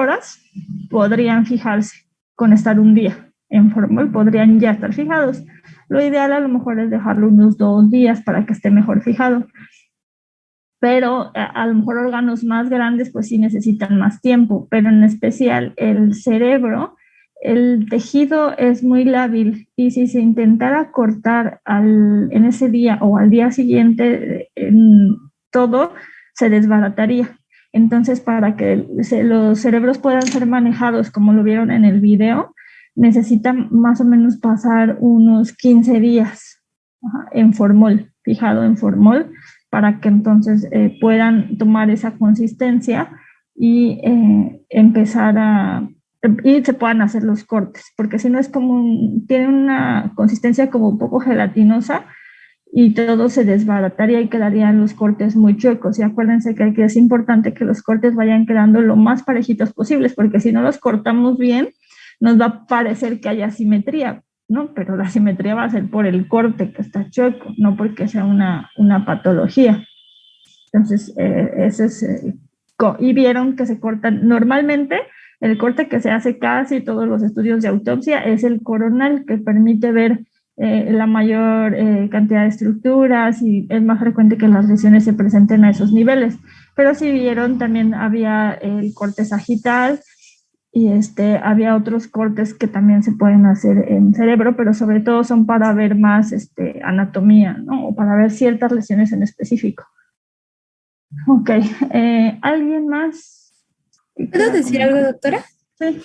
horas podrían fijarse con estar un día en formol, podrían ya estar fijados. Lo ideal a lo mejor es dejarlo unos 2 días para que esté mejor fijado. Pero a lo mejor órganos más grandes pues sí necesitan más tiempo, pero en especial el cerebro, el tejido es muy lábil y si se intentara cortar en ese día o al día siguiente, todo se desbarataría. Entonces, para que los cerebros puedan ser manejados como lo vieron en el video, necesitan más o menos pasar unos 15 días en formol, fijado en formol, para que entonces puedan tomar esa consistencia y y se puedan hacer los cortes, porque si no es tiene una consistencia como un poco gelatinosa y todo se desbarataría y quedarían los cortes muy chuecos. Y acuérdense que aquí es importante que los cortes vayan quedando lo más parejitos posibles, porque si no los cortamos bien, nos va a parecer que haya simetría, ¿no? Pero la simetría va a ser por el corte que está chueco, no porque sea una patología. Entonces, ese es, y vieron que se cortan, normalmente el corte que se hace casi todos los estudios de autopsia es el coronal, que permite ver la mayor cantidad de estructuras y es más frecuente que las lesiones se presenten a esos niveles. Pero si vieron, también había el corte sagital, y había otros cortes que también se pueden hacer en cerebro, pero sobre todo son para ver más anatomía, ¿no? O para ver ciertas lesiones en específico. Ok, ¿alguien más? ¿Puedo decir algo, doctora? Sí.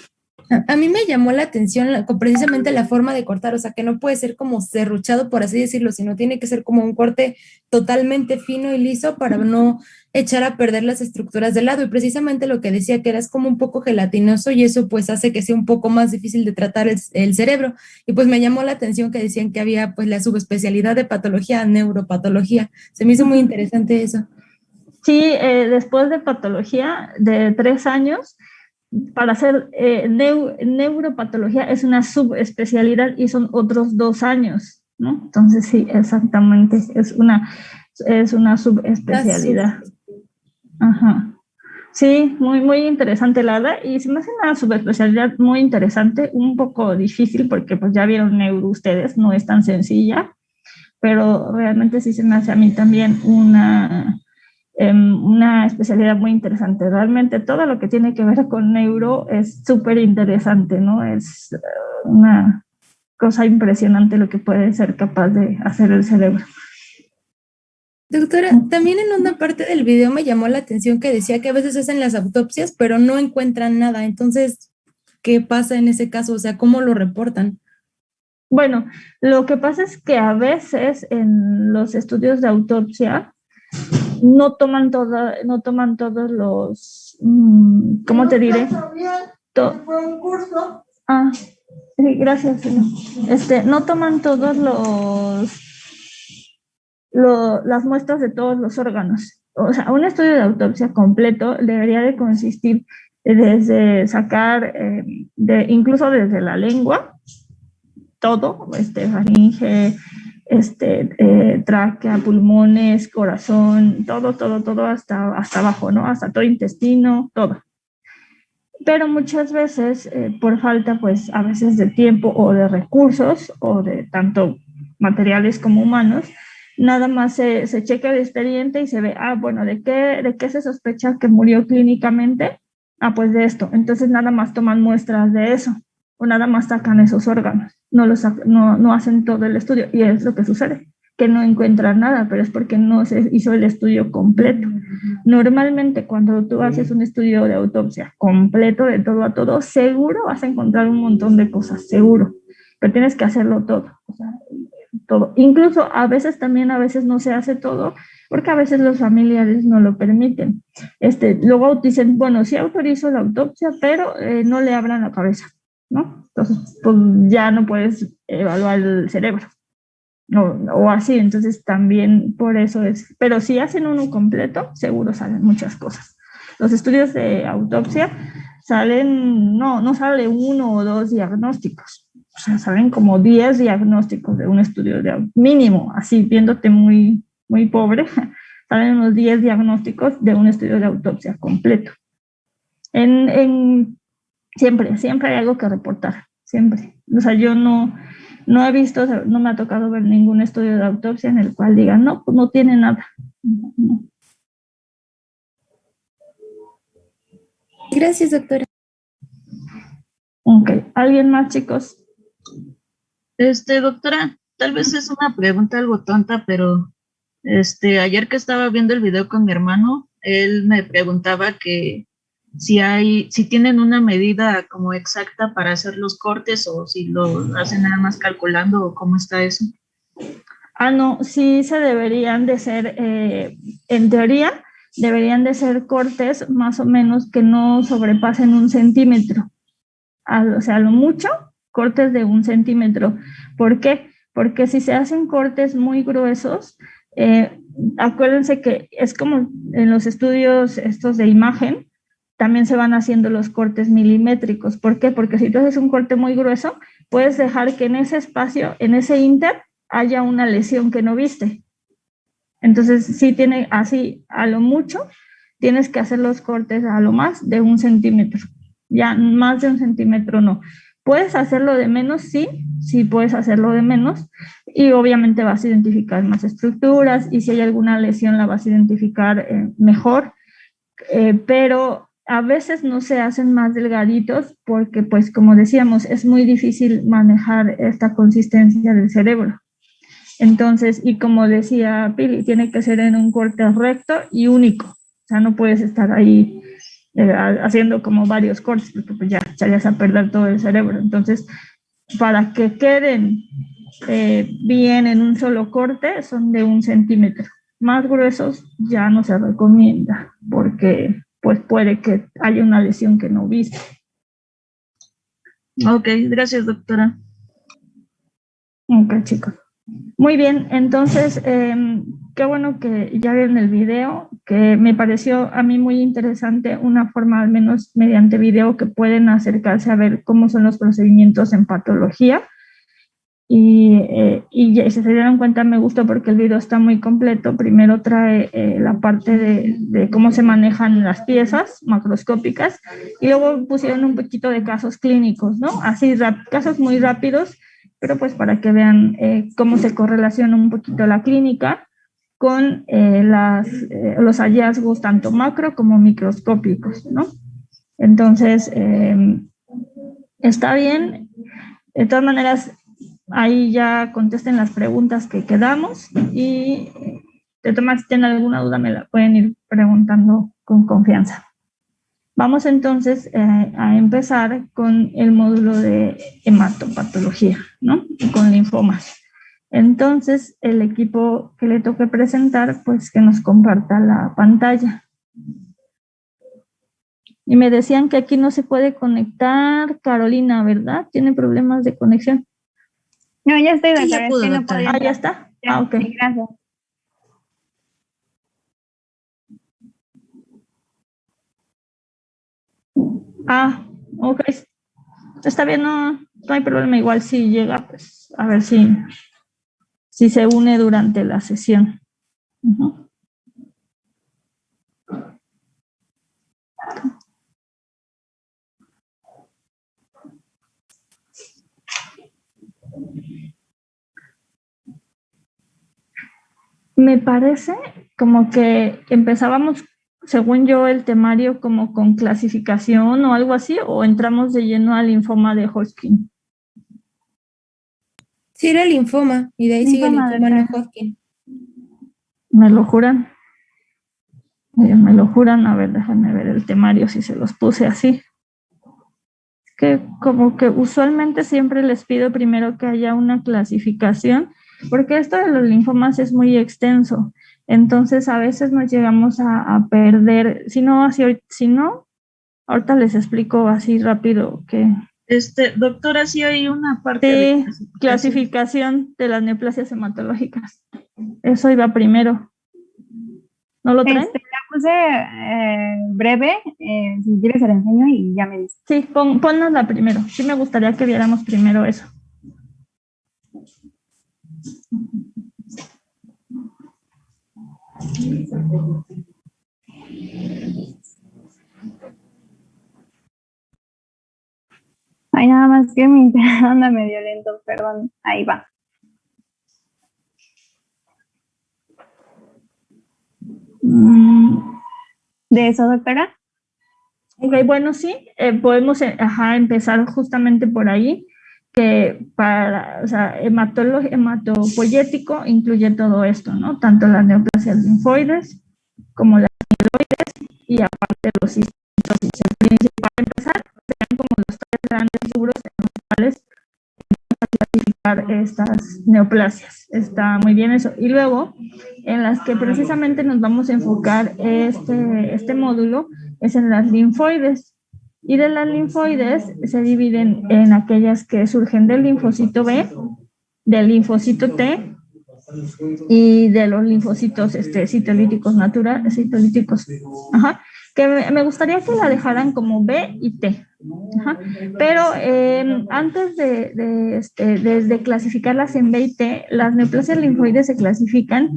A mí me llamó la atención precisamente la forma de cortar, o sea, que no puede ser como serruchado, por así decirlo, sino tiene que ser como un corte totalmente fino y liso para no echar a perder las estructuras del lado. Y precisamente lo que decía que era es como un poco gelatinoso y eso pues hace que sea un poco más difícil de tratar el cerebro. Y pues me llamó la atención que decían que había pues la subespecialidad de patología, neuropatología. Se me hizo muy interesante eso. Sí, después de patología de 3 años, para hacer neuropatología es una subespecialidad y son otros 2 años, ¿no? Entonces sí, exactamente, es una subespecialidad. Ajá. Sí, muy, muy interesante la verdad, y se me hace una subespecialidad muy interesante, un poco difícil porque pues ya vieron neuro ustedes, no es tan sencilla, pero realmente sí se me hace a mí también una especialidad muy interesante. Realmente todo lo que tiene que ver con neuro es súper interesante, ¿no? Es una cosa impresionante lo que puede ser capaz de hacer el cerebro. Doctora, también en una parte del video me llamó la atención que decía que a veces hacen las autopsias, pero no encuentran nada. Entonces, ¿qué pasa en ese caso? O sea, ¿cómo lo reportan? Bueno, lo que pasa es que a veces en los estudios de autopsia no toman todos los, ¿cómo te diré? Ah, sí, gracias. No toman todos las muestras de todos los órganos. O sea, un estudio de autopsia completo debería de consistir desde sacar, incluso desde la lengua, todo, faringe, tráquea, pulmones, corazón, todo hasta abajo, ¿no? Hasta todo intestino, todo. Pero muchas veces, por falta, pues, a veces de tiempo o de recursos, o de tanto materiales como humanos, nada más se checa el expediente y se ve, bueno, ¿de qué se sospecha que murió clínicamente? Pues de esto. Entonces nada más toman muestras de eso, o nada más sacan esos órganos, no hacen todo el estudio, y es lo que sucede, que no encuentran nada, pero es porque no se hizo el estudio completo. Normalmente cuando tú haces un estudio de autopsia completo de todo a todo, seguro vas a encontrar un montón de cosas, seguro, pero tienes que hacerlo todo, o sea, todo. Incluso a veces no se hace todo, porque a veces los familiares no lo permiten. Luego dicen, bueno, sí autorizo la autopsia, pero no le abran la cabeza, ¿no? Entonces, pues ya no puedes evaluar el cerebro. O así, entonces también por eso es, pero si hacen uno completo, seguro salen muchas cosas. Los estudios de autopsia no sale 1 o 2 diagnósticos, o sea, salen como 10 diagnósticos de un estudio de mínimo, así viéndote muy, muy pobre, salen unos 10 diagnósticos de un estudio de autopsia completo. Siempre hay algo que reportar, siempre. O sea, yo no he visto, no me ha tocado ver ningún estudio de autopsia en el cual digan, no, pues no tiene nada. No. Gracias, doctora. Ok, ¿alguien más, chicos? Doctora, tal vez es una pregunta algo tonta, pero ayer que estaba viendo el video con mi hermano, él me preguntaba que si tienen una medida como exacta para hacer los cortes o si lo hacen nada más calculando o cómo está eso. No, sí se deberían de ser, en teoría, deberían de ser cortes más o menos que no sobrepasen 1 centímetro. O sea, a lo mucho, cortes de 1 centímetro. ¿Por qué? Porque si se hacen cortes muy gruesos, acuérdense que es como en los estudios estos de imagen, también se van haciendo los cortes milimétricos. ¿Por qué? Porque si tú haces un corte muy grueso, puedes dejar que en ese espacio, en ese inter, haya una lesión que no viste. Entonces, sí tiene así, a lo mucho, tienes que hacer los cortes a lo más de 1 centímetro. Ya más de 1 centímetro no. Puedes hacerlo de menos, sí puedes hacerlo de menos. Y obviamente vas a identificar más estructuras y si hay alguna lesión la vas a identificar mejor. Pero a veces no se hacen más delgaditos porque, pues, como decíamos, es muy difícil manejar esta consistencia del cerebro. Entonces, y como decía Pili, tiene que ser en un corte recto y único. O sea, no puedes estar ahí haciendo como varios cortes, porque pues ya echarías a perder todo el cerebro. Entonces, para que queden bien en un solo corte, son de 1 centímetro. Más gruesos ya no se recomienda, porque pues puede que haya una lesión que no viste. Ok, gracias, doctora. Ok, chicos. Muy bien, entonces, qué bueno que ya vieron el video, que me pareció a mí muy interesante una forma, al menos mediante video, que pueden acercarse a ver cómo son los procedimientos en patología. Y si se dieron cuenta, me gustó porque el video está muy completo. Primero trae la parte de cómo se manejan las piezas macroscópicas y luego pusieron un poquito de casos clínicos, ¿no? Así, casos muy rápidos, pero pues para que vean cómo se correlaciona un poquito la clínica con los hallazgos tanto macro como microscópicos, ¿no? Entonces, está bien. De todas maneras, ahí ya contesten las preguntas que quedamos y de todas maneras, si tienen alguna duda me la pueden ir preguntando con confianza. Vamos entonces a empezar con el módulo de hematopatología, ¿no? Y con linfomas. Entonces, el equipo que le toque presentar, pues que nos comparta la pantalla. Y me decían que aquí no se puede conectar Carolina, ¿verdad? Tiene problemas de conexión. No, ya estoy, doctora. Sí, ya pudo, no doctora. podía ¿Ya entrar. está? Ya, Ok. sí, gracias. Ok. Está bien, no hay problema. Igual si llega, pues a ver si se une durante la sesión. Uh-huh. Me parece como que empezábamos, según yo, el temario como con clasificación o algo así, o entramos de lleno al linfoma de Hodgkin. Sí, era linfoma, y de ahí sigue el linfoma no Hodgkin. ¿Me lo juran? Me lo juran. A ver, déjenme ver el temario si se los puse así. Es que como que usualmente siempre les pido primero que haya una clasificación, porque esto de los linfomas es muy extenso. Entonces a veces nos llegamos a perder. Si no, ahorita les explico así rápido que... Doctora, sí hay una parte de clasificación de las neoplasias hematológicas. Eso iba primero. ¿No lo traen? La puse breve, si quieres se la enseño y ya me dice. Sí, ponnosla primero. Sí me gustaría que viéramos primero eso. Ay, nada más que mi internet anda medio lento, perdón. Ahí va. ¿De eso, doctora? Ok, bueno, sí, podemos empezar justamente por ahí, que para, o sea, hematopoyético incluye todo esto, ¿no? Tanto las neoplasias linfoides como las y aparte los cistitosis. Para empezar, serían como los tres grandes rubros en los cuales clasificar estas neoplasias. Está muy bien eso. Y luego, en las que precisamente nos vamos a enfocar este módulo, es en las linfoides. Y de las linfoides se dividen en aquellas que surgen del linfocito B, del linfocito T y de los linfocitos citolíticos naturales, citolíticos, que me gustaría que la dejaran como B y T. Pero antes de clasificarlas en B y T, las neoplasias linfoides se clasifican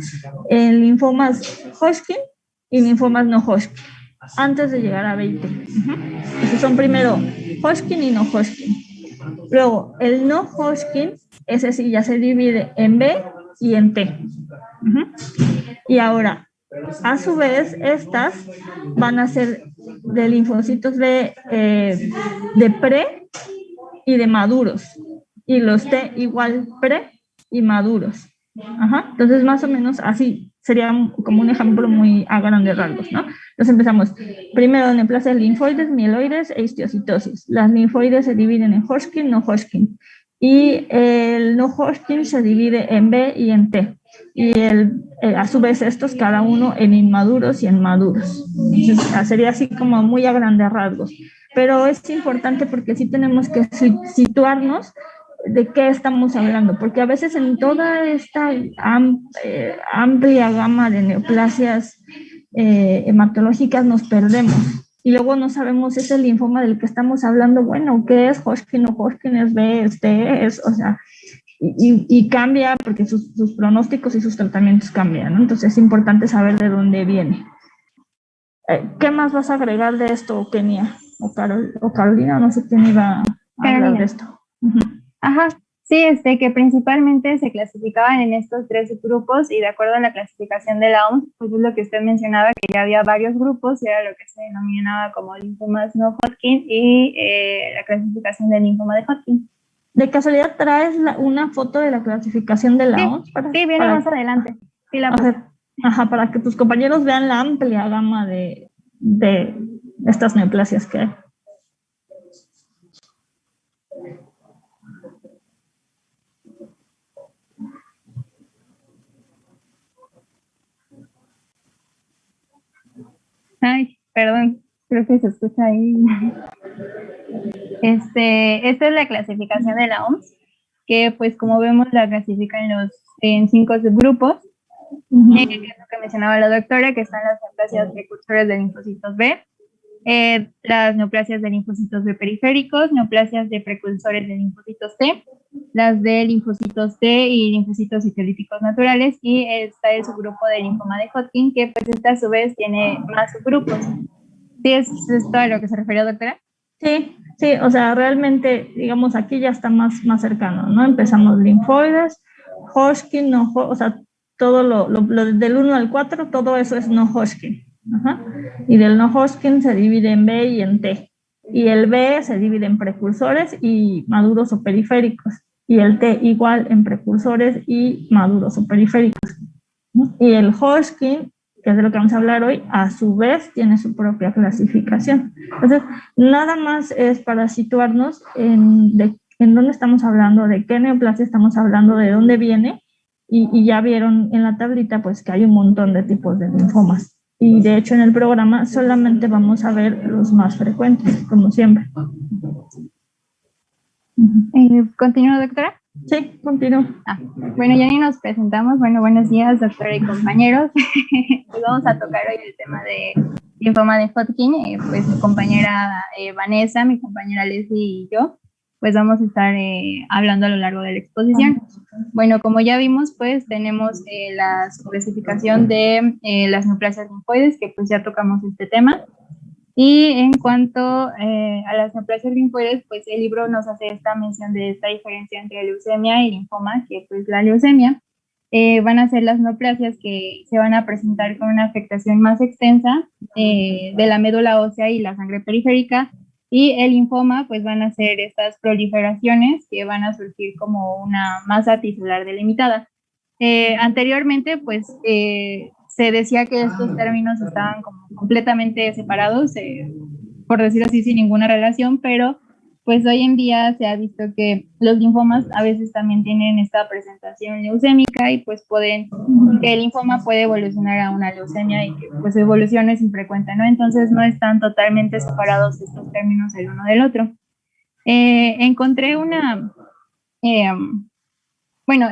en linfomas Hodgkin y linfomas no Hodgkin, antes de llegar a B y T. Entonces son primero Hodgkin y no Hodgkin. Luego, el no Hodgkin, ese sí ya se divide en B y en T. Y ahora, a su vez, estas van a ser de linfocitos de pre y de maduros. Y los T igual pre y maduros. Entonces, más o menos así sería como un ejemplo muy a grandes rasgos, ¿no? Entonces empezamos. Primero, neoplasias linfoides, mieloides e histiocytosis. Las linfoides se dividen en Hodgkin, no Hodgkin. Y el no Hodgkin se divide en B y en T. Y a su vez estos cada uno en inmaduros y en maduros. Entonces, sería así como muy a grandes rasgos. Pero es importante porque sí tenemos que situarnos de qué estamos hablando, porque a veces en toda esta amplia gama de neoplasias hematológicas nos perdemos y luego no sabemos ese linfoma del que estamos hablando, bueno, ¿qué es Hodgkin o Hodgkin? ¿Es B? ¿Es T? O sea, y cambia porque sus pronósticos y sus tratamientos cambian, ¿no? Entonces es importante saber de dónde viene. ¿Qué más vas a agregar de esto, Kenia? O Carolina, no sé quién iba a hablar de esto. Ajá, sí, que principalmente se clasificaban en estos tres grupos y de acuerdo a la clasificación de la OMS, pues es lo que usted mencionaba, que ya había varios grupos y era lo que se denominaba como linfomas no Hodgkin y la clasificación del linfoma de Hodgkin. ¿De casualidad traes una foto de la clasificación de la OMS? Sí, viene más adelante. Sí, para que tus compañeros vean la amplia gama de estas neoplasias que hay. Ay, perdón, creo que se escucha ahí. Esta es la clasificación de la OMS, que pues como vemos la clasifica en 5 subgrupos, que es lo que mencionaba la doctora, que están las neoplasias precursores de linfocitos B, las neoplasias de linfocitos B periféricos, neoplasias de precursores de linfocitos T, las de linfocitos T y linfocitos citolíticos naturales, y está el subgrupo de linfoma de Hodgkin, que pues esta a su vez tiene más subgrupos. ¿Sí es todo a lo que se refiere, doctora? Sí, o sea, realmente, digamos, aquí ya está más cercano, ¿no? Empezamos linfoides, Hodgkin, no, o sea, todo lo del 1 al 4, todo eso es no Hodgkin. Y del no Hodgkin se divide en B y en T. Y el B se divide en precursores y maduros o periféricos. Y el T igual en precursores y maduros o periféricos. Y el Hodgkin, que es de lo que vamos a hablar hoy, a su vez tiene su propia clasificación. Entonces, nada más es para situarnos en dónde estamos hablando, de qué neoplasia estamos hablando, de dónde viene, y ya vieron en la tablita pues que hay un montón de tipos de linfomas. Y de hecho en el programa solamente vamos a ver los más frecuentes, como siempre. ¿Continúo, doctora? Sí, continúo. Bueno, ya ni nos presentamos. Bueno, buenos días, doctora y compañeros. Pues vamos a tocar hoy el tema de linfoma de Hodgkin. Pues mi compañera Vanessa, mi compañera Leslie y yo, pues vamos a estar hablando a lo largo de la exposición. Bueno, como ya vimos, pues tenemos la subclasificación de las neoplasias linfoides, que pues ya tocamos este tema. Y en cuanto a las neoplasias linfoides, pues el libro nos hace esta mención de esta diferencia entre leucemia y linfoma, que pues la leucemia van a ser las neoplasias que se van a presentar con una afectación más extensa de la médula ósea y la sangre periférica, y el linfoma pues van a ser estas proliferaciones que van a surgir como una masa tisular delimitada. Anteriormente pues se decía que estos términos estaban como completamente separados, por decirlo así, sin ninguna relación, pero pues hoy en día se ha visto que los linfomas a veces también tienen esta presentación leucémica y pues que el linfoma puede evolucionar a una leucemia y que pues su evolución es infrecuente, ¿no? Entonces no están totalmente separados estos términos el uno del otro. Encontré una, eh, bueno,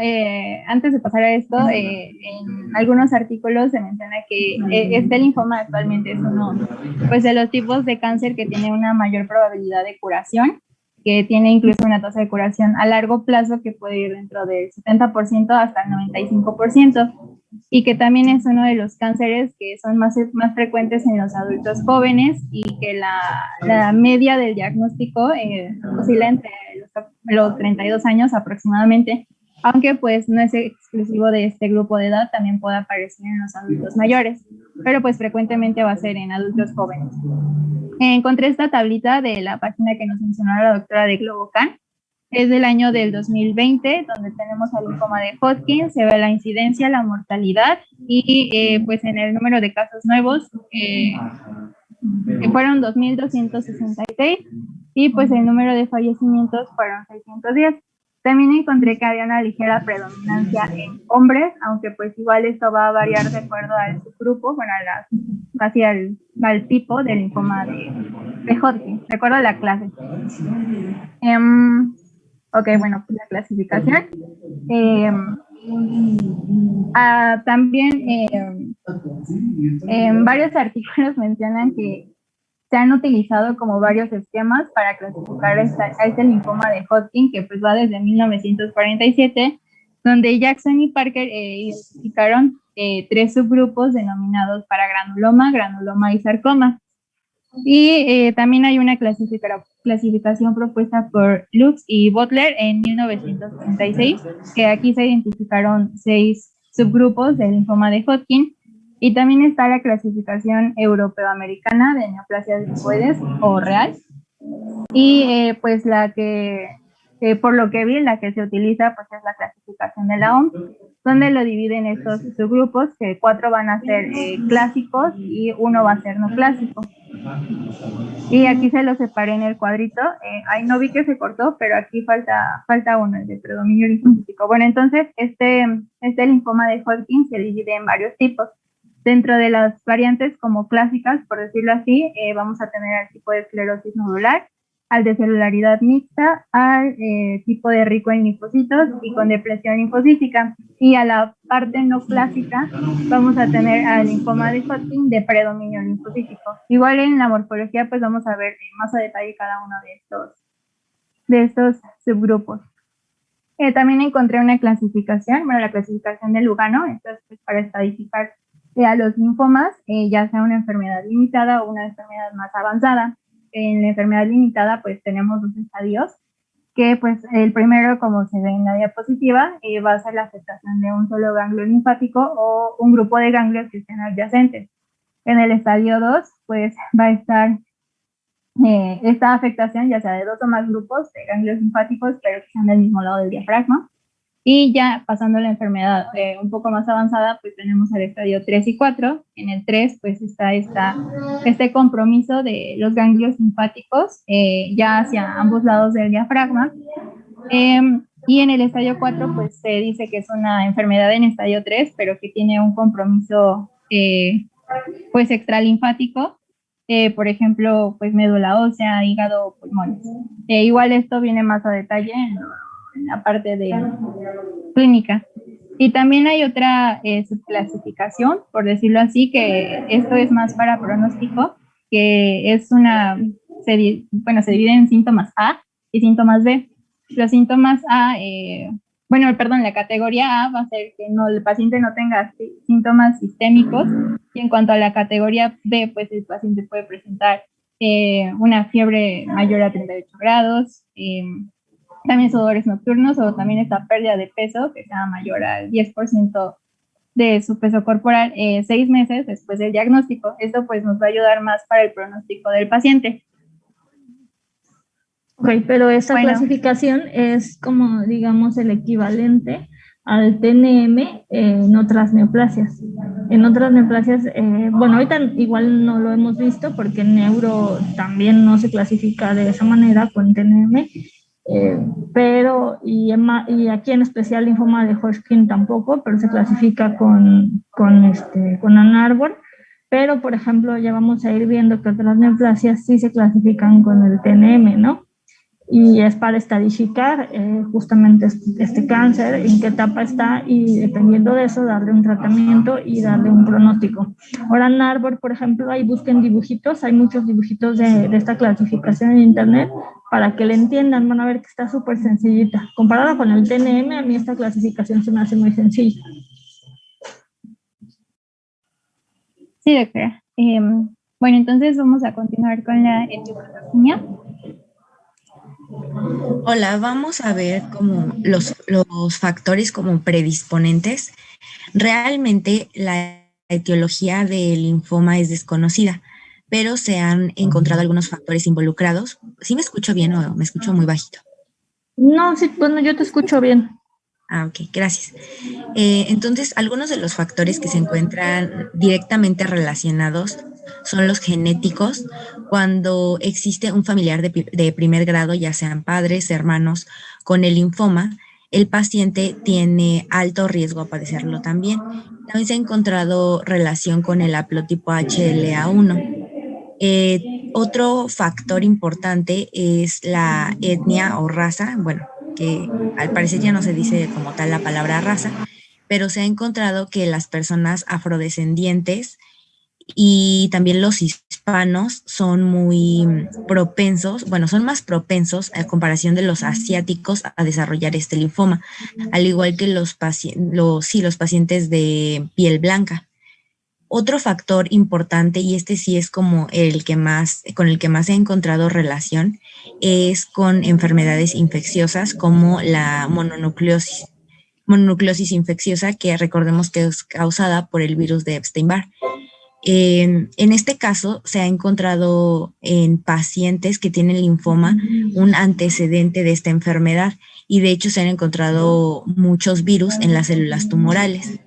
antes de pasar a esto, en algunos artículos se menciona que este linfoma actualmente es uno pues, de los tipos de cáncer que tiene una mayor probabilidad de curación, que tiene incluso una tasa de curación a largo plazo que puede ir dentro del 70% hasta el 95%, y que también es uno de los cánceres que son más frecuentes en los adultos jóvenes y que la media del diagnóstico oscila entre los 32 años aproximadamente, aunque pues no es exclusivo de este grupo de edad, también puede aparecer en los adultos mayores, pero pues frecuentemente va a ser en adultos jóvenes. Encontré esta tablita de la página que nos mencionó la doctora de Globocan, es del año del 2020, donde tenemos el linfoma de Hodgkin, se ve la incidencia, la mortalidad y pues en el número de casos nuevos fueron 2.266 y pues el número de fallecimientos fueron 610. También encontré que había una ligera predominancia en hombres, aunque pues igual esto va a variar de acuerdo al subgrupo, bueno, casi al tipo del linfoma de Hodgkin, de acuerdo a la clase. Ok, bueno, pues la clasificación. También en varios artículos mencionan que se han utilizado como varios esquemas para clasificar a este linfoma de Hodgkin, que pues va desde 1947, donde Jackson y Parker identificaron 3 subgrupos denominados para granuloma y sarcoma. Y también hay una clasificación propuesta por Lux y Butler en 1966, que aquí se identificaron 6 subgrupos del linfoma de Hodgkin. Y también está la clasificación europeoamericana de neoplasias linfoides o real. Y pues la que, por lo que vi, la que se utiliza pues es la clasificación de la OMS, donde lo dividen estos subgrupos, que 4 van a ser clásicos y 1 va a ser no clásico. Y aquí se lo separé en el cuadrito. Ahí no vi que se cortó, pero aquí falta uno, el de predominio linfocítico. Bueno, entonces este linfoma de Hodgkin se divide en varios tipos. Dentro de las variantes como clásicas, por decirlo así, vamos a tener al tipo de esclerosis nodular, al de celularidad mixta, al tipo de rico en linfocitos y con depresión linfocítica. Y a la parte no clásica vamos a tener al linfoma de Hodgkin de predominio linfocítico. Igual en la morfología pues vamos a ver más a detalle cada uno de estos subgrupos. También encontré una clasificación, bueno, la clasificación de Lugano, esto es pues, para estadificar a los linfomas, ya sea una enfermedad limitada o una enfermedad más avanzada. En la enfermedad limitada, pues tenemos 2 estadios, que pues el primero, como se ve en la diapositiva, va a ser la afectación de un solo ganglio linfático o un grupo de ganglios que estén adyacentes. En el estadio 2, pues va a estar esta afectación, ya sea de 2 o más grupos de ganglios linfáticos, pero que sean del mismo lado del diafragma. Y ya pasando a la enfermedad un poco más avanzada, pues tenemos el estadio 3 y 4. En el 3, pues está este compromiso de los ganglios linfáticos ya hacia ambos lados del diafragma. Y en el estadio 4, pues se dice que es una enfermedad en estadio 3, pero que tiene un compromiso pues extralinfático. Por ejemplo, pues médula ósea, hígado, pulmones. Igual esto viene más a detalle en la parte de clínica. Y también hay otra subclasificación, por decirlo así, que esto es más para pronóstico, que es se divide en síntomas A y síntomas B. Los síntomas A, la categoría A va a ser que el paciente no tenga síntomas sistémicos, y en cuanto a la categoría B, pues el paciente puede presentar una fiebre mayor a 38 grados, también sudores nocturnos o también esta pérdida de peso que sea mayor al 10% de su peso corporal 6 meses después del diagnóstico. Esto pues nos va a ayudar más para el pronóstico del paciente. Ok, pero esta clasificación es como, digamos, el equivalente al TNM en otras neoplasias. En otras neoplasias, bueno, ahorita igual no lo hemos visto porque en neuro también no se clasifica de esa manera con TNM, pero y aquí en especial linfoma de Hodgkin tampoco, pero se clasifica con Ann Arbor. Pero, por ejemplo, ya vamos a ir viendo que otras neoplasias sí se clasifican con el TNM, ¿no? Y es para estadificar justamente este cáncer, en qué etapa está, y dependiendo de eso darle un tratamiento y darle un pronóstico. Ahora en Arbor, por ejemplo, ahí busquen dibujitos, hay muchos dibujitos de esta clasificación en internet para que le entiendan, van a ver que está súper sencillita. Comparada con el TNM, a mí esta clasificación se me hace muy sencilla. Sí, doctora. Bueno, entonces vamos a continuar con la etiopatogenia. Hola, vamos a ver como los factores como predisponentes. Realmente la etiología del linfoma es desconocida, pero se han encontrado algunos factores involucrados. ¿Sí me escucho bien o me escucho muy bajito? No, sí, bueno, yo te escucho bien. Ah, ok, gracias. Entonces, algunos de los factores que se encuentran directamente relacionados son los genéticos, cuando existe un familiar de primer grado, ya sean padres, hermanos, con el linfoma, el paciente tiene alto riesgo a padecerlo también. También se ha encontrado relación con el haplotipo HLA1. Otro factor importante es la etnia o raza, bueno, que al parecer ya no se dice como tal la palabra raza, pero se ha encontrado que las personas afrodescendientes y también los hispanos son muy propensos, bueno, son más propensos a comparación de los asiáticos a desarrollar este linfoma, al igual que los pacientes de piel blanca. Otro factor importante, y este sí es como con el que más he encontrado relación, es con enfermedades infecciosas como la mononucleosis infecciosa, que recordemos que es causada por el virus de Epstein-Barr. En este caso, se ha encontrado en pacientes que tienen linfoma un antecedente de esta enfermedad, y de hecho se han encontrado muchos virus en las células tumorales.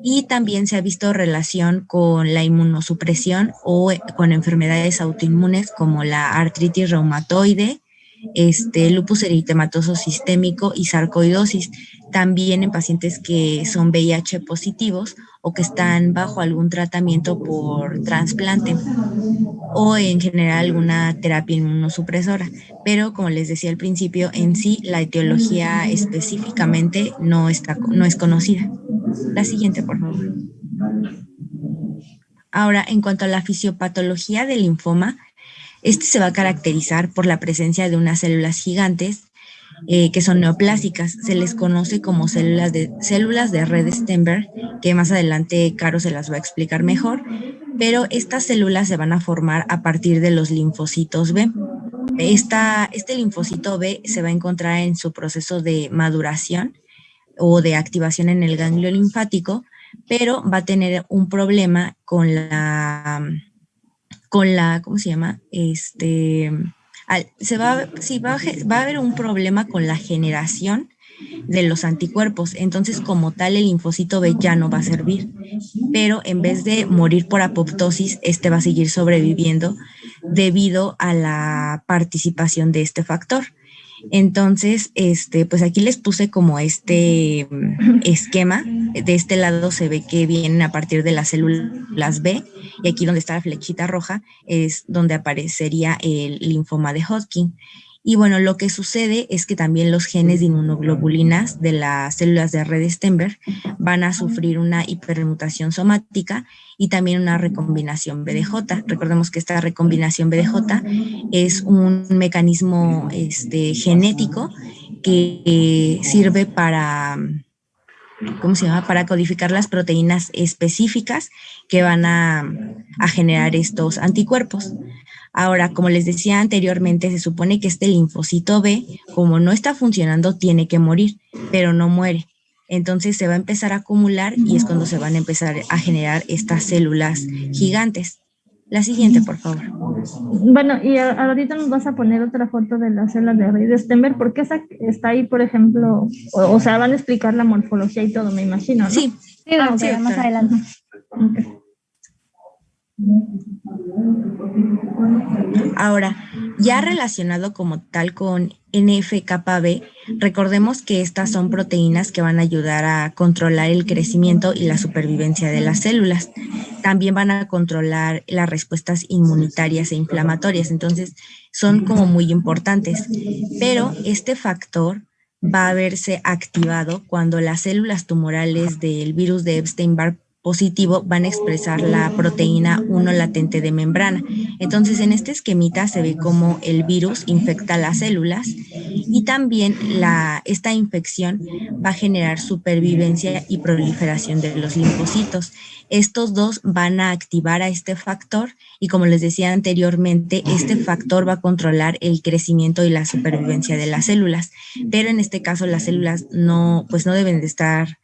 Y también se ha visto relación con la inmunosupresión o con enfermedades autoinmunes como la artritis reumatoide, lupus eritematoso sistémico y sarcoidosis, también en pacientes que son VIH positivos o que están bajo algún tratamiento por trasplante o en general alguna terapia inmunosupresora. Pero como les decía al principio, en sí la etiología específicamente no es conocida. La siguiente, por favor. Ahora, en cuanto a la fisiopatología del linfoma, este se va a caracterizar por la presencia de unas células gigantes que son neoplásicas. Se les conoce como células de Redi-Steinberg, que más adelante Caro se las va a explicar mejor, pero estas células se van a formar a partir de los linfocitos B. Este linfocito B se va a encontrar en su proceso de maduración o de activación en el ganglio linfático, pero va a tener un problema con la, ¿cómo se llama? Va a haber un problema con la generación de los anticuerpos. Entonces, como tal, el linfocito B ya no va a servir, pero en vez de morir por apoptosis, este va a seguir sobreviviendo debido a la participación de este factor. Entonces, pues aquí les puse como este esquema. De este lado se ve que vienen a partir de las células B, y aquí donde está la flechita roja es donde aparecería el linfoma de Hodgkin. Y bueno, lo que sucede es que también los genes de inmunoglobulinas de las células de Redi-Steinberg van a sufrir una hipermutación somática y también una recombinación BDJ. Recordemos que esta recombinación BDJ es un mecanismo genético que sirve para ¿cómo se llama? Para codificar las proteínas específicas que van a generar estos anticuerpos. Ahora, como les decía anteriormente, se supone que este linfocito B, como no está funcionando, tiene que morir, pero no muere. Entonces se va a empezar a acumular y es cuando se van a empezar a generar estas células gigantes. La siguiente, por favor. Bueno, y ahorita nos vas a poner otra foto de las células de Reed Stenberg, porque esa está ahí, por ejemplo, o sea, van a explicar la morfología y todo, me imagino, ¿no? Sí, Sí, doctora, más adelante. Okay. Ahora, ya relacionado como tal con NF-κB, recordemos que estas son proteínas que van a ayudar a controlar el crecimiento y la supervivencia de las células. También van a controlar las respuestas inmunitarias e inflamatorias, entonces son como muy importantes. Pero este factor va a verse activado cuando las células tumorales del virus de Epstein-Barr positivo van a expresar la proteína 1 latente de membrana. Entonces, en este esquemita se ve cómo el virus infecta las células y también esta infección va a generar supervivencia y proliferación de los linfocitos. Estos dos van a activar a este factor y, como les decía anteriormente, este factor va a controlar el crecimiento y la supervivencia de las células. Pero en este caso las células no deben de estar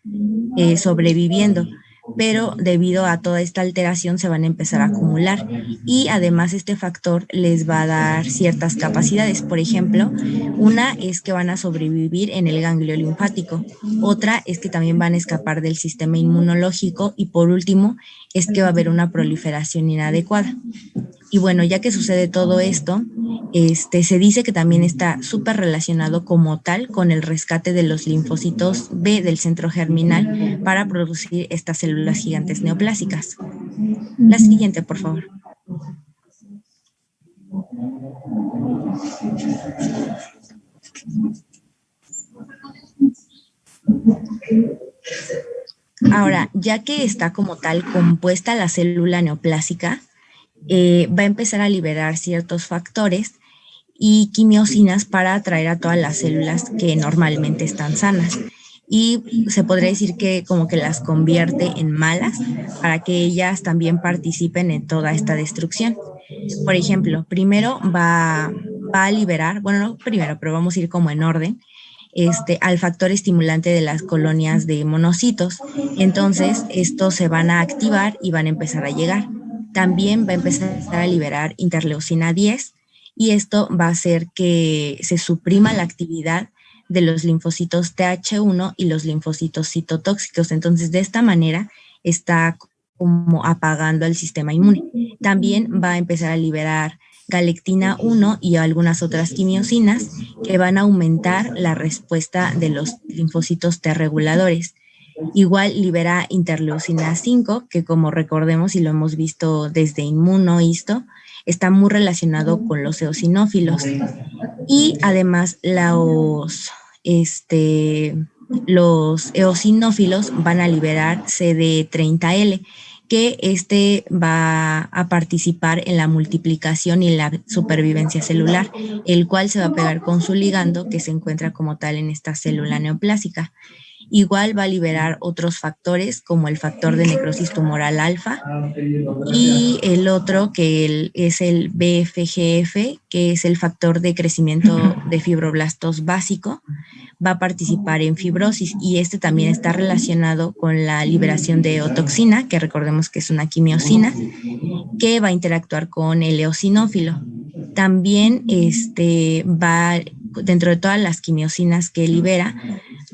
sobreviviendo, pero debido a toda esta alteración se van a empezar a acumular y además este factor les va a dar ciertas capacidades. Por ejemplo, una es que van a sobrevivir en el ganglio linfático, otra es que también van a escapar del sistema inmunológico y por último es que va a haber una proliferación inadecuada. Y bueno, ya que sucede todo esto, se dice que también está súper relacionado como tal con el rescate de los linfocitos B del centro germinal para producir estas células gigantes neoplásicas. La siguiente, por favor. Ahora, ya que está como tal compuesta la célula neoplásica, va a empezar a liberar ciertos factores y quimiosinas para atraer a todas las células que normalmente están sanas. Y se podría decir que como que las convierte en malas para que ellas también participen en toda esta destrucción. Por ejemplo, primero va a liberar, bueno, no primero, pero vamos a ir como en orden, al factor estimulante de las colonias de monocitos. Entonces, estos se van a activar y van a empezar a llegar. También va a empezar a liberar interleucina 10 y esto va a hacer que se suprima la actividad de los linfocitos TH1 y los linfocitos citotóxicos. Entonces, de esta manera está como apagando el sistema inmune. También va a empezar a liberar galectina 1 y algunas otras quimiosinas que van a aumentar la respuesta de los linfocitos T reguladores. Igual libera interleucina 5, que como recordemos y lo hemos visto desde inmunohisto, está muy relacionado con los eosinófilos. Y además los eosinófilos van a liberar CD30L, que va a participar en la multiplicación y la supervivencia celular, el cual se va a pegar con su ligando que se encuentra como tal en esta célula neoplásica. Igual va a liberar otros factores como el factor de necrosis tumoral alfa y el otro que es el BFGF, que es el factor de crecimiento de fibroblastos básico, va a participar en fibrosis y también está relacionado con la liberación de eotoxina, que recordemos que es una quimiosina, que va a interactuar con el eosinófilo. También dentro de todas las quimiosinas que libera,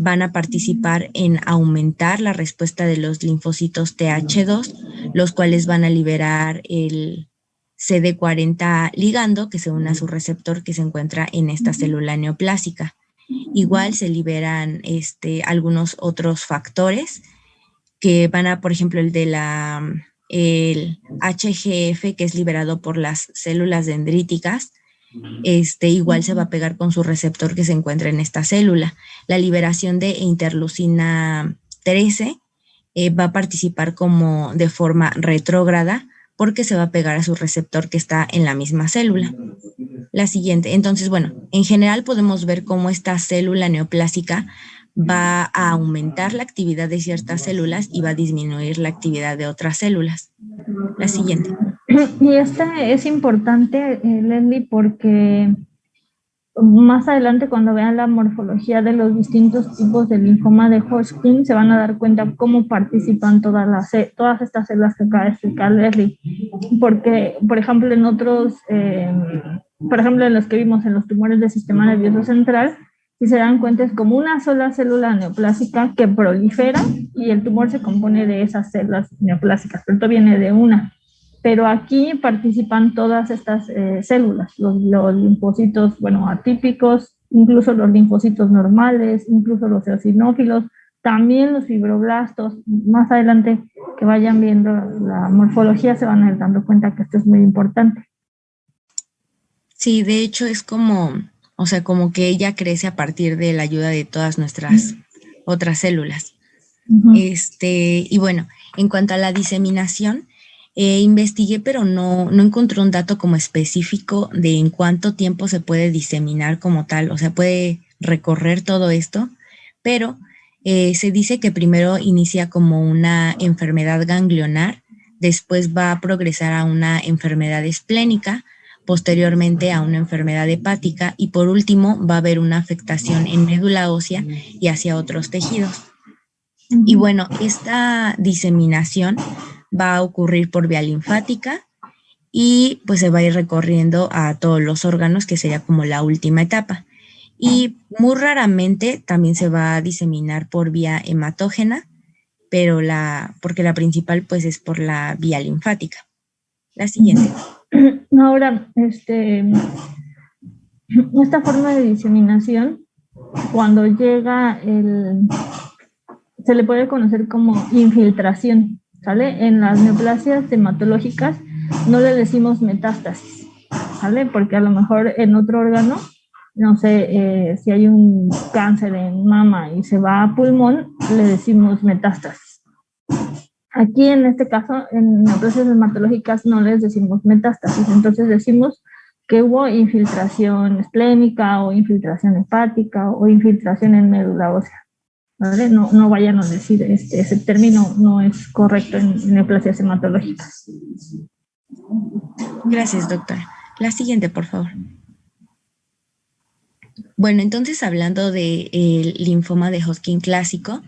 van a participar en aumentar la respuesta de los linfocitos TH2, los cuales van a liberar el CD40 ligando que se une a su receptor que se encuentra en esta célula neoplásica. Igual se liberan algunos otros factores que van a, por ejemplo, el HGF, que es liberado por las células dendríticas, igual se va a pegar con su receptor que se encuentra en esta célula. La liberación de interleucina 13 va a participar como de forma retrógrada porque se va a pegar a su receptor que está en la misma célula. La siguiente, entonces, bueno, en general podemos ver cómo esta célula neoplásica va a aumentar la actividad de ciertas células y va a disminuir la actividad de otras células. La siguiente. Y este es importante, Leslie, porque más adelante cuando vean la morfología de los distintos tipos de linfoma de Hodgkin se van a dar cuenta cómo participan todas estas células que acaba de explicar Leslie. Porque, por ejemplo, en otros, por ejemplo, en los que vimos en los tumores del sistema nervioso central, si se dan cuenta es como una sola célula neoplásica que prolifera y el tumor se compone de esas células neoplásicas, pero esto viene de una. Pero aquí participan todas estas células, los linfocitos, bueno, atípicos, incluso los linfocitos normales, incluso los eosinófilos, también los fibroblastos. Más adelante que vayan viendo la morfología se van a ir dando cuenta que esto es muy importante. Sí, de hecho es como, o sea, como que ella crece a partir de la ayuda de todas nuestras otras células. Y bueno, en cuanto a la diseminación, investigué, pero no encontré un dato como específico de en cuánto tiempo se puede diseminar como tal, o sea, puede recorrer todo esto, pero se dice que primero inicia como una enfermedad ganglionar, después va a progresar a una enfermedad esplénica, posteriormente a una enfermedad hepática y por último va a haber una afectación en médula ósea y hacia otros tejidos. Y bueno, esta diseminación va a ocurrir por vía linfática y pues se va a ir recorriendo a todos los órganos, que sería como la última etapa. Y muy raramente también se va a diseminar por vía hematógena, pero porque la principal pues es por la vía linfática. La siguiente. Ahora, esta forma de diseminación, cuando llega se le puede conocer como infiltración, ¿sale? En las neoplasias hematológicas no le decimos metástasis, ¿sale? Porque a lo mejor en otro órgano, no sé, si hay un cáncer en mama y se va a pulmón, le decimos metástasis. Aquí en este caso, en neoplasias hematológicas no les decimos metástasis, entonces decimos que hubo infiltración esplénica o infiltración hepática o infiltración en médula ósea. ¿Vale? No vayan a decir ese término no es correcto en neoplasias hematológicas. Gracias, doctora. La siguiente, por favor. Bueno, entonces hablando del linfoma de Hodgkin clásico,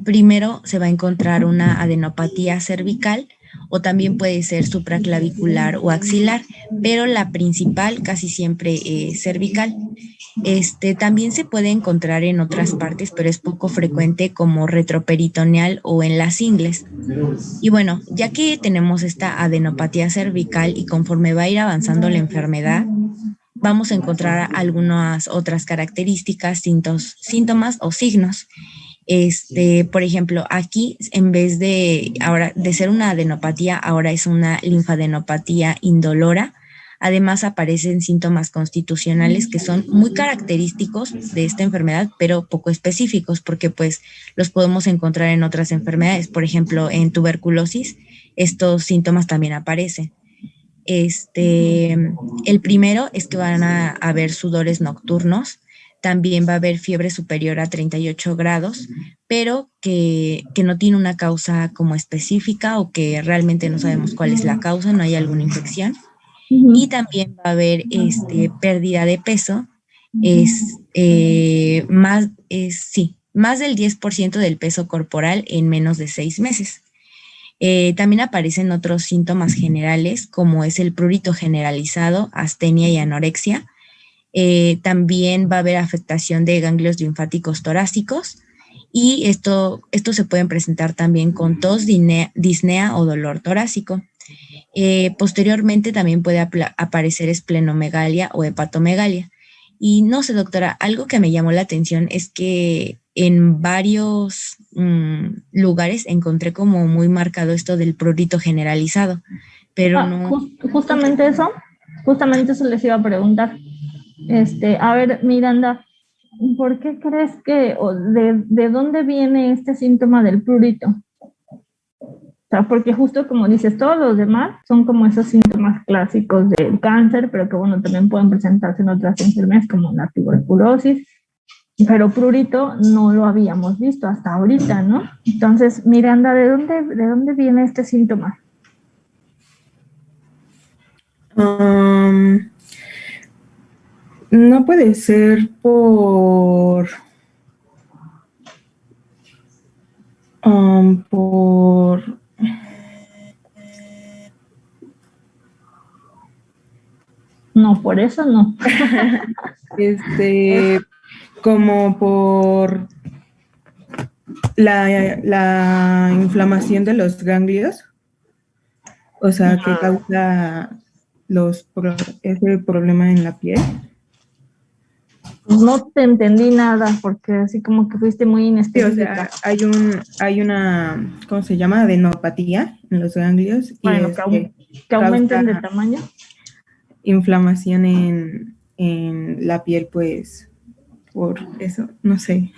primero se va a encontrar una adenopatía cervical o también puede ser supraclavicular o axilar, pero la principal casi siempre es cervical. También se puede encontrar en otras partes, pero es poco frecuente como retroperitoneal o en las ingles. Y bueno, ya que tenemos esta adenopatía cervical y conforme va a ir avanzando la enfermedad, vamos a encontrar algunas otras características, síntomas o signos. Por ejemplo, aquí en vez de ser una adenopatía, ahora es una linfadenopatía indolora. Además aparecen síntomas constitucionales que son muy característicos de esta enfermedad, pero poco específicos porque pues los podemos encontrar en otras enfermedades. Por ejemplo, en tuberculosis, estos síntomas también aparecen. El primero es que van a haber sudores nocturnos, también va a haber fiebre superior a 38 grados, pero que no tiene una causa como específica o que realmente no sabemos cuál es la causa, no hay alguna infección. Y también va a haber pérdida de peso, más del 10% del peso corporal en menos de 6 meses. También aparecen otros síntomas generales como es el prurito generalizado, astenia y anorexia. También va a haber afectación de ganglios linfáticos torácicos y esto se pueden presentar también con tos, disnea o dolor torácico. Posteriormente también puede aparecer esplenomegalia o hepatomegalia. Y no sé, doctora, algo que me llamó la atención es que en varios lugares encontré como muy marcado esto del prurito generalizado, pero no... Justamente eso les iba a preguntar. A ver, Miranda, ¿por qué crees que, o de dónde viene este síntoma del prurito? O sea, porque justo como dices, todos los demás son como esos síntomas clásicos del cáncer, pero que bueno, también pueden presentarse en otras enfermedades como la tuberculosis. pero prurito no lo habíamos visto hasta ahorita, ¿no? Entonces, Miranda, ¿de dónde viene este síntoma? No puede ser por No, por eso no. como por la inflamación de los ganglios, o sea, que causa ese problema en la piel. No te entendí nada porque así como que fuiste muy Sí, o inespecífica. sea, hay una, ¿cómo se llama? Adenopatía en los ganglios y Bueno, que aumenten de causa tamaño. inflamación en la piel, pues, por eso, no sé.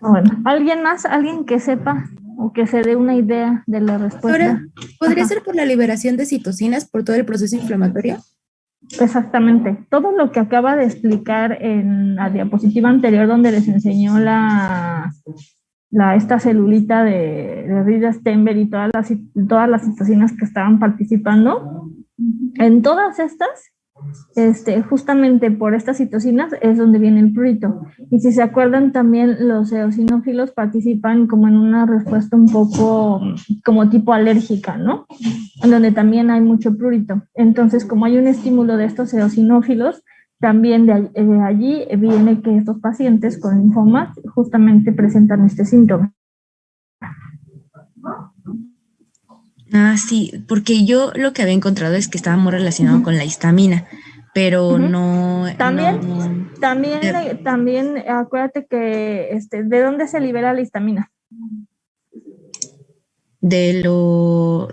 Bueno, ¿alguien más? ¿Alguien que sepa o que se dé una idea de la respuesta? Ahora, ¿podría Ajá. ser por la liberación de citocinas por todo el proceso inflamatorio? Exactamente. Todo lo que acaba de explicar en la diapositiva anterior donde les enseñó esta celulita de Rida-Steinberg y todas las citocinas que estaban participando, en todas estas, justamente por estas citocinas es donde viene el prurito. Y si se acuerdan también los eosinófilos participan como en una respuesta un poco como tipo alérgica, ¿no? En donde también hay mucho prurito. Entonces, como hay un estímulo de estos eosinófilos, también de allí viene que estos pacientes con linfomas justamente presentan este síntoma. Ah, sí, porque yo lo que había encontrado es que estaba muy relacionado con la histamina, pero no, También acuérdate que ¿de dónde se libera la histamina? de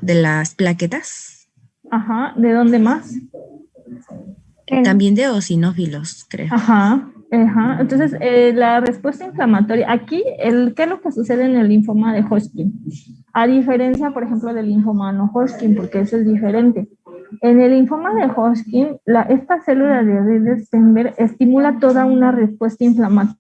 las plaquetas, Ajá, ¿de dónde más? también de eosinófilos, creo. Ajá. Entonces, la respuesta inflamatoria, aquí, ¿qué es lo que sucede en el linfoma de Hodgkin? A diferencia, por ejemplo, del linfoma no Hodgkin, porque eso es diferente. En el linfoma de Hodgkin, esta célula de Rida-Steinberg estimula toda una respuesta inflamatoria.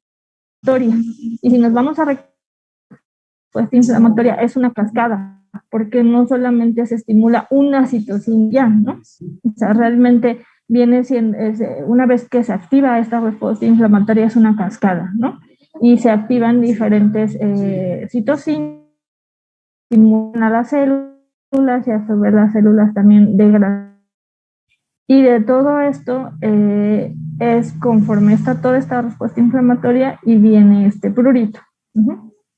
Y si nos vamos a respuesta inflamatoria, es una cascada, porque no solamente se estimula una citocina ya, ¿no? O sea, realmente viene siendo, una vez que se activa esta respuesta inflamatoria, es una cascada, ¿no? Y se activan diferentes citocinas, estimulan a las células y a su vez las células también degradan. Y de todo esto es conforme está toda esta respuesta inflamatoria y viene este prurito.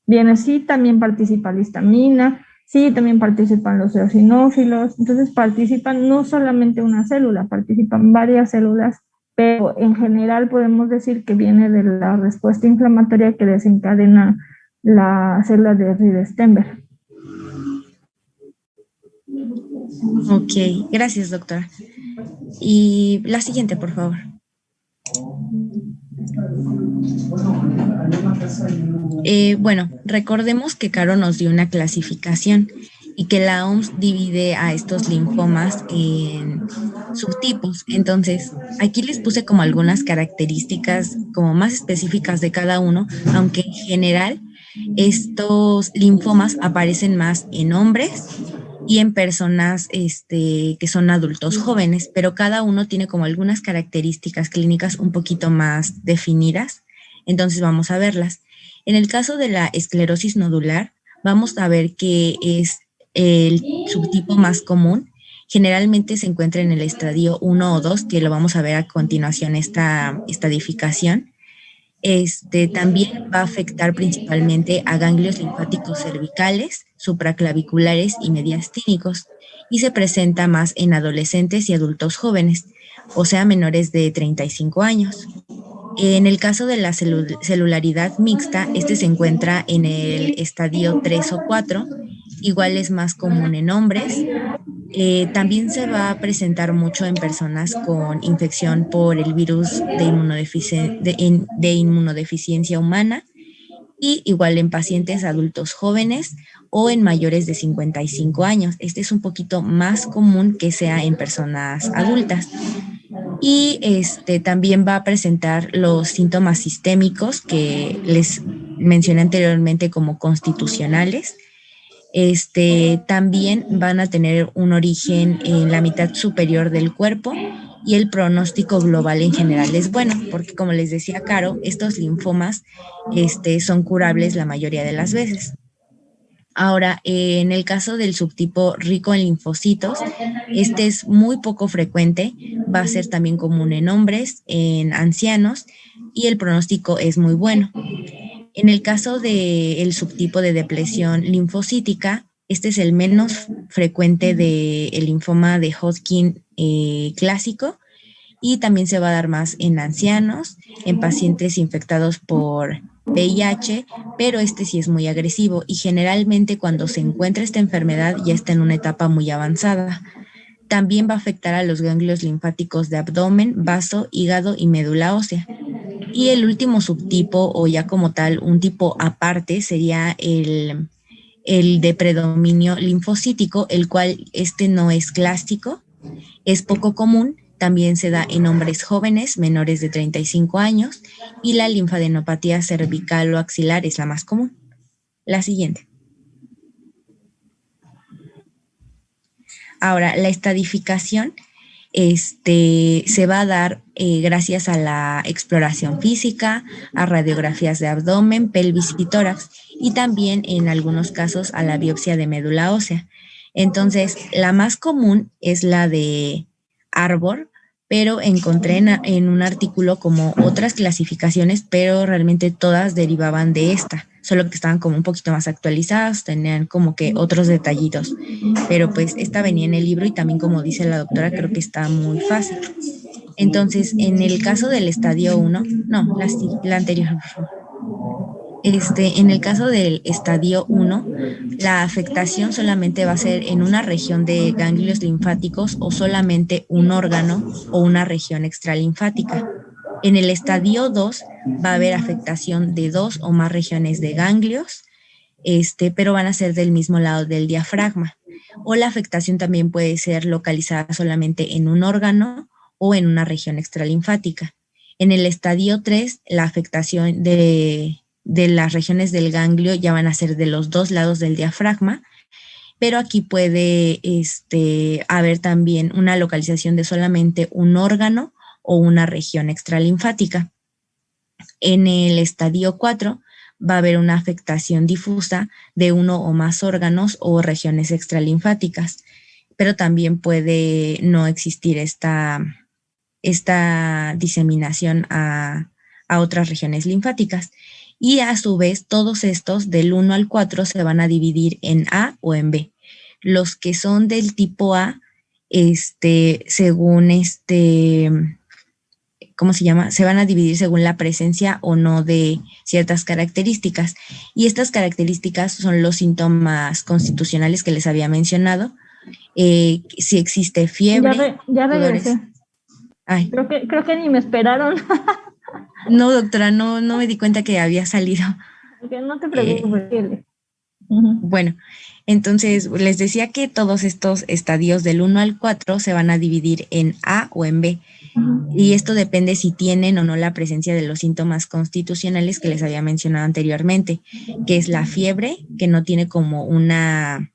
Viene, sí, también participa la histamina, sí, también participan los eosinófilos, entonces participan no solamente una célula, participan varias células, pero en general podemos decir que viene de la respuesta inflamatoria que desencadena la célula de Rida-Steinberg. Ok, gracias, doctora. Y la siguiente, por favor. Bueno, recordemos que Caro nos dio una clasificación y que la OMS divide a estos linfomas en subtipos. Entonces, aquí les puse como algunas características como más específicas de cada uno, aunque en general estos linfomas aparecen más en hombres y en personas que son adultos jóvenes, pero cada uno tiene como algunas características clínicas un poquito más definidas. Entonces vamos a verlas. En el caso de la esclerosis nodular, vamos a ver que es el subtipo más común. Generalmente se encuentra en el estadio 1 o 2, que lo vamos a ver a continuación esta estadificación. También va a afectar principalmente a ganglios linfáticos cervicales, supraclaviculares y mediastínicos, y se presenta más en adolescentes y adultos jóvenes, o sea, menores de 35 años. En el caso de la celularidad mixta, se encuentra en el estadio 3 o 4, igual es más común en hombres. También se va a presentar mucho en personas con infección por el virus de inmunodeficiencia humana y igual en pacientes adultos jóvenes o en mayores de 55 años. Este es un poquito más común que sea en personas adultas. Y también va a presentar los síntomas sistémicos que les mencioné anteriormente como constitucionales. También van a tener un origen en la mitad superior del cuerpo y el pronóstico global en general es bueno, porque como les decía Caro, estos linfomas son curables la mayoría de las veces. Ahora, en el caso del subtipo rico en linfocitos, este es muy poco frecuente, va a ser también común en hombres, en ancianos, y el pronóstico es muy bueno. En el caso del subtipo de depresión linfocítica, este es el menos frecuente del linfoma de Hodgkin clásico, y también se va a dar más en ancianos, en pacientes infectados por VIH, pero este sí es muy agresivo y generalmente cuando se encuentra esta enfermedad ya está en una etapa muy avanzada. También va a afectar a los ganglios linfáticos de abdomen, vaso, hígado y médula ósea. Y el último subtipo, o ya como tal, un tipo aparte, sería el de predominio linfocítico, el cual no es clásico, es poco común, también se da en hombres jóvenes menores de 35 años y la linfadenopatía cervical o axilar es la más común. La siguiente. Ahora, la estadificación se va a dar gracias a la exploración física, a radiografías de abdomen, pelvis y tórax, y también en algunos casos a la biopsia de médula ósea. Entonces, la más común es la de Arbor, pero encontré en un artículo como otras clasificaciones, pero realmente todas derivaban de esta, solo que estaban como un poquito más actualizadas, tenían como que otros detallitos, pero pues esta venía en el libro y también como dice la doctora, creo que está muy fácil. Entonces, en el caso del estadio 1, no, la anterior, en el caso del estadio 1, la afectación solamente va a ser en una región de ganglios linfáticos o solamente un órgano o una región extralinfática. En el estadio 2 va a haber afectación de 2 o más regiones de ganglios, pero van a ser del mismo lado del diafragma. O la afectación también puede ser localizada solamente en un órgano o en una región extralinfática. En el estadio 3, la afectación de las regiones del ganglio ya van a ser de los dos lados del diafragma, pero aquí puede haber también una localización de solamente un órgano o una región extralinfática. En el estadio 4 va a haber una afectación difusa de uno o más órganos o regiones extralinfáticas, pero también puede no existir esta diseminación a otras regiones linfáticas. Y a su vez, todos estos del 1 al 4 se van a dividir en A o en B. Los que son del tipo A, según ¿cómo se llama? Se van a dividir según la presencia o no de ciertas características. Y estas características son los síntomas constitucionales que les había mencionado. Si existe fiebre. Ya regresé. Ay. Creo que ni me esperaron. No, doctora, no me di cuenta que había salido. Okay, no te preocupes. Bueno, entonces les decía que todos estos estadios del 1 al 4 se van a dividir en A o en B. Y esto depende si tienen o no la presencia de los síntomas constitucionales que les había mencionado anteriormente, que es la fiebre, que no tiene como una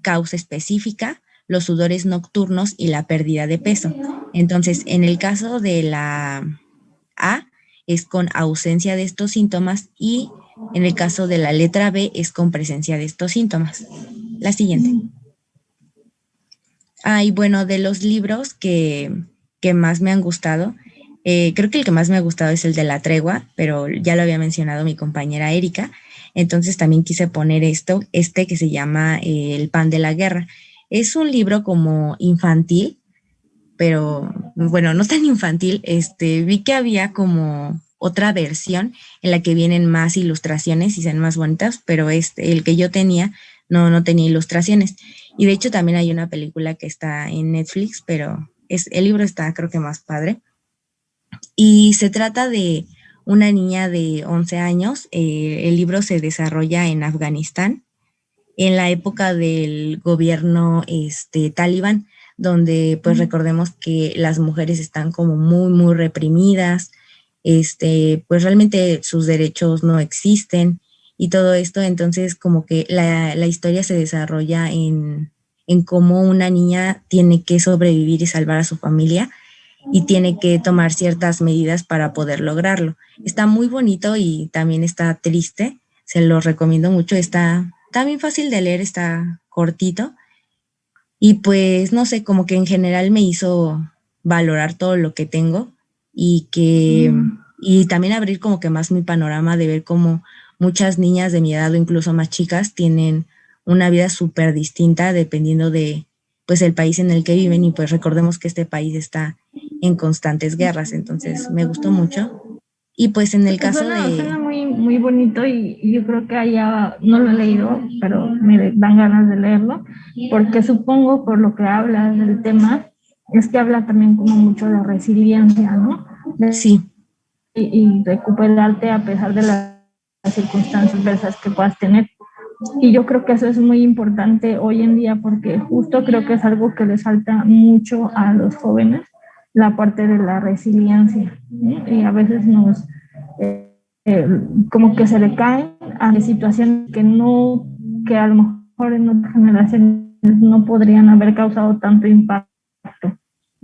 causa específica, los sudores nocturnos y la pérdida de peso. Entonces, en el caso de la A, es con ausencia de estos síntomas y en el caso de la letra B es con presencia de estos síntomas. La siguiente. Y bueno, de los libros que más me han gustado, creo que el que más me ha gustado es el de La Tregua, pero ya lo había mencionado mi compañera Erika, entonces también quise poner que se llama El pan de la guerra. Es un libro como infantil, pero bueno, no tan infantil. Vi que había como otra versión en la que vienen más ilustraciones y son más bonitas, pero el que yo tenía no tenía ilustraciones. Y de hecho también hay una película que está en Netflix, pero el libro está creo que más padre. Y se trata de una niña de 11 años. El libro se desarrolla en Afganistán, en la época del gobierno talibán. donde pues recordemos que las mujeres están como muy, muy reprimidas, pues realmente sus derechos no existen y todo esto. Entonces como que la historia se desarrolla en cómo una niña tiene que sobrevivir y salvar a su familia y tiene que tomar ciertas medidas para poder lograrlo. Está muy bonito y también está triste, se lo recomiendo mucho, está también fácil de leer, está cortito y pues no sé, como que en general me hizo valorar todo lo que tengo y que y también abrir como que más mi panorama de ver cómo muchas niñas de mi edad o incluso más chicas tienen una vida súper distinta dependiendo de pues el país en el que viven y pues recordemos que este país está en constantes guerras, entonces me gustó mucho. Y pues en el caso Suena muy, muy bonito y yo creo que allá no lo he leído, pero me dan ganas de leerlo, porque supongo por lo que hablas del tema, es que habla también como mucho de resiliencia, ¿no? Sí, Y recuperarte a pesar de las circunstancias adversas que puedas tener. Y yo creo que eso es muy importante hoy en día porque justo creo que es algo que les falta mucho a los jóvenes, la parte de la resiliencia, ¿no? Y a veces nos, eh, como que se le caen a situaciones que a lo mejor en otras generaciones no podrían haber causado tanto impacto.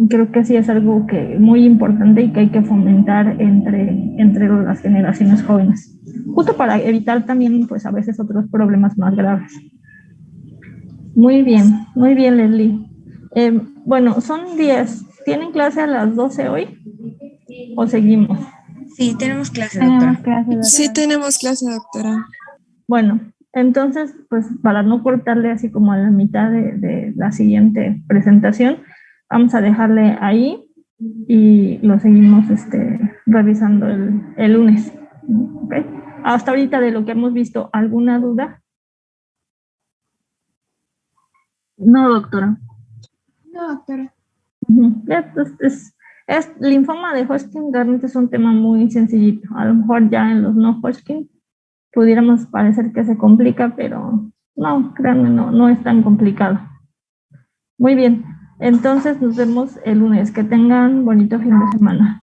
Creo que sí es algo que muy importante y que hay que fomentar entre las generaciones jóvenes, justo para evitar también, pues a veces otros problemas más graves. Muy bien, Leslie. Bueno, son 10. ¿Tienen clase a las 12 hoy o seguimos? sí, tenemos clase, Tenemos doctora. clases, Sí, doctora. tenemos clase, doctora. Bueno, entonces, pues para no cortarle así como a la mitad de la siguiente presentación, vamos a dejarle ahí y lo seguimos revisando el lunes. ¿Okay? Hasta ahorita de lo que hemos visto, ¿alguna duda? No, doctora. No, doctora. Linfoma de Hodgkin realmente es un tema muy sencillito. A lo mejor ya en los no Hodgkin pudiéramos parecer que se complica, pero no, créanme, no es tan complicado. Muy bien, entonces nos vemos el lunes. Que tengan bonito fin de semana.